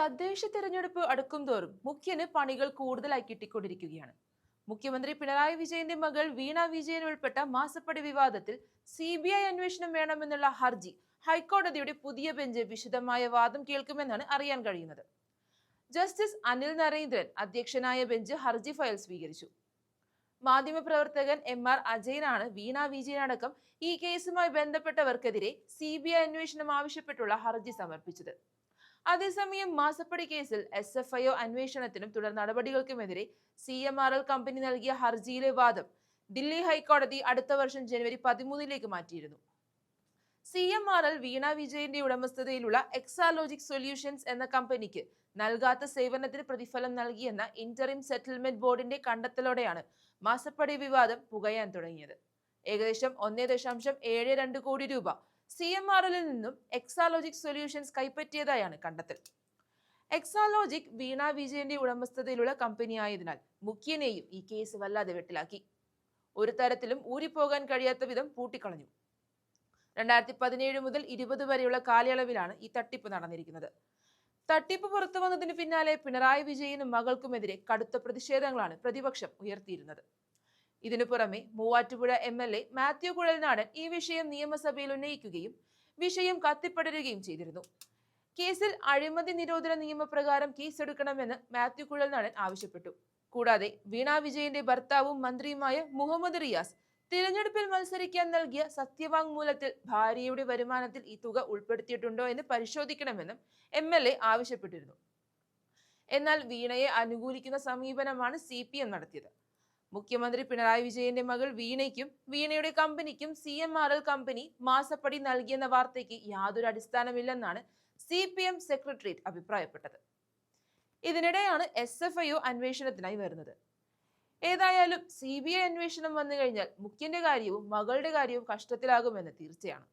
തദ്ദേശ തെരഞ്ഞെടുപ്പ് അടുക്കുംതോറും മുഖ്യന് പണികൾ കൂടുതലായി കിട്ടിക്കൊണ്ടിരിക്കുകയാണ്. മുഖ്യമന്ത്രി പിണറായി വിജയന്റെ മകൾ വീണ വിജയൻ ഉൾപ്പെട്ട മാസപ്പടി വിവാദത്തിൽ CBI അന്വേഷണം വേണമെന്നുള്ള ഹർജി ഹൈക്കോടതിയുടെ പുതിയ ബെഞ്ച് വിശദമായ വാദം കേൾക്കുമെന്നാണ് അറിയാൻ കഴിയുന്നത്. ജസ്റ്റിസ് അനിൽ നരേന്ദ്രൻ അധ്യക്ഷനായ ബെഞ്ച് ഹർജി ഫയൽ സ്വീകരിച്ചു. മാധ്യമപ്രവർത്തകൻ MR അജയനാണ് വീണ വിജയൻ അടക്കം ഈ കേസുമായി ബന്ധപ്പെട്ടവർക്കെതിരെ CBI അന്വേഷണം ആവശ്യപ്പെട്ടുള്ള ഹർജി സമർപ്പിച്ചത്. അതേസമയം മാസപ്പടി കേസിൽ SFIO അന്വേഷണത്തിനും തുടർ നടപടികൾക്കുമെതിരെ CMRL കമ്പനി നൽകിയ ഹർജിയിലെ വാദം ദില്ലി ഹൈക്കോടതി അടുത്ത വർഷം ജനുവരി 13 മാറ്റിയിരുന്നു. CMRL വീണ വിജയന്റെ ഉടമസ്ഥതയിലുള്ള എക്സാലോജിക് സൊല്യൂഷൻസ് എന്ന കമ്പനിക്ക് നൽകാത്ത സേവനത്തിന് പ്രതിഫലം നൽകിയെന്ന ഇന്ററിം സെറ്റിൽമെന്റ് ബോർഡിന്റെ കണ്ടെത്തലോടെയാണ് മാസപ്പടി വിവാദം പുകയാൻ തുടങ്ങിയത്. ഏകദേശം 1.72 കോടി രൂപ CMRL നിന്നും എക്സാലോജിക് സൊല്യൂഷൻസ് കൈപ്പറ്റിയതായാണ് കണ്ടെത്തൽ. എക്സാലോജിക് വീണ വിജയന്റെ ഉടമസ്ഥതയിലുള്ള കമ്പനിയായതിനാൽ മുഖ്യനെയും ഈ കേസ് വല്ലാതെ വെട്ടിലാക്കി. ഒരു തരത്തിലും ഊരിപ്പോകാൻ കഴിയാത്ത വിധം പൂട്ടിക്കളഞ്ഞു. 2017 മുതൽ 20 വരെയുള്ള കാലയളവിലാണ് ഈ തട്ടിപ്പ് നടന്നിരിക്കുന്നത്. തട്ടിപ്പ് പുറത്തു വന്നതിന് പിന്നാലെ പിണറായി വിജയനും മകൾക്കുമെതിരെ കടുത്ത പ്രതിഷേധങ്ങളാണ് പ്രതിപക്ഷം ഉയർത്തിയിരുന്നത്. ഇതിനു പുറമെ മൂവാറ്റുപുഴ MLA മാത്യു കുഴൽനാടൻ ഈ വിഷയം നിയമസഭയിൽ ഉന്നയിക്കുകയും വിഷയം കത്തിപ്പടരുകയും ചെയ്തിരുന്നു. കേസിൽ അഴിമതി നിരോധന നിയമപ്രകാരം കേസെടുക്കണമെന്ന് മാത്യു കുഴൽനാടൻ ആവശ്യപ്പെട്ടു. കൂടാതെ വീണ വിജയന്റെ ഭർത്താവും മന്ത്രിയുമായ മുഹമ്മദ് റിയാസ് തിരഞ്ഞെടുപ്പിൽ മത്സരിക്കാൻ നൽകിയ സത്യവാങ്മൂലത്തിൽ ഭാര്യയുടെ വരുമാനത്തിൽ ഈ തുക ഉൾപ്പെടുത്തിയിട്ടുണ്ടോ എന്ന് പരിശോധിക്കണമെന്നും MLA ആവശ്യപ്പെട്ടിരുന്നു. എന്നാൽ വീണയെ അനുകൂലിക്കുന്ന സമീപനമാണ് CPM നടത്തിയത്. മുഖ്യമന്ത്രി പിണറായി വിജയന്റെ മകൾ വീണയ്ക്കും വീണയുടെ കമ്പനിക്കും CMRL കമ്പനി മാസപ്പടി നൽകിയെന്ന വാർത്തയ്ക്ക് യാതൊരു അടിസ്ഥാനമില്ലെന്നാണ് CPM സെക്രട്ടേറിയറ്റ് അഭിപ്രായപ്പെട്ടത്. ഇതിനിടെയാണ് SFIO അന്വേഷണത്തിനായി വരുന്നത്. ഏതായാലും CBI അന്വേഷണം വന്നു കഴിഞ്ഞാൽ മുഖ്യന്റെ കാര്യവും മകളുടെ കാര്യവും കഷ്ടത്തിലാകുമെന്ന് തീർച്ചയാണ്.